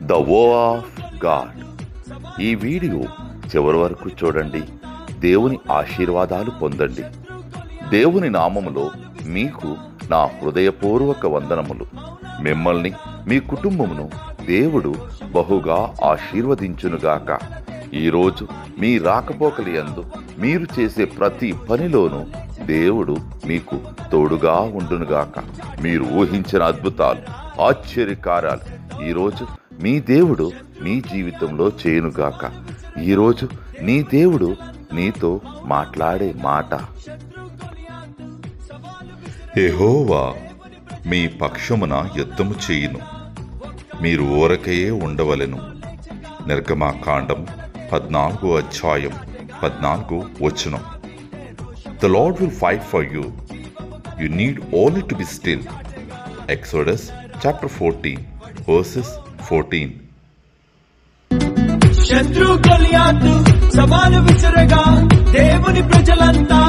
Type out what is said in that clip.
The వో of God. ఈ video చివరి వరకు చూడండి. దేవుని ఆశీర్వాదాలు పొందండి. దేవుని నామములో మీకు నా హృదయపూర్వక వందనములు. మిమ్మల్ని, మీ కుటుంబమును దేవుడు బహుగా ఆశీర్వదించునుగాక. ఈరోజు మీ రాకపోకలి యందు మీరు చేసే ప్రతి పనిలోనూ దేవుడు మీకు తోడుగా ఉండునుగాక. మీరు ఊహించిన అద్భుతాలు, ఆశ్చర్యకార్యాలు ఈరోజు మీ దేవుడు మీ జీవితంలో చేయునుగాక. ఈరోజు నీ దేవుడు నీతో మాట్లాడే మాట: యెహోవా మీ పక్షమున యుద్ధము చేయును, మీరు ఊరకయే ఉండవలెను. నిర్గమాకాండం 14:14. The Lord will fight for you. You need only to be still. Exodus chapter 14 verses 14. శత్రు గొలియాతు సవాలు విసురగా దేవుని ప్రజలంతా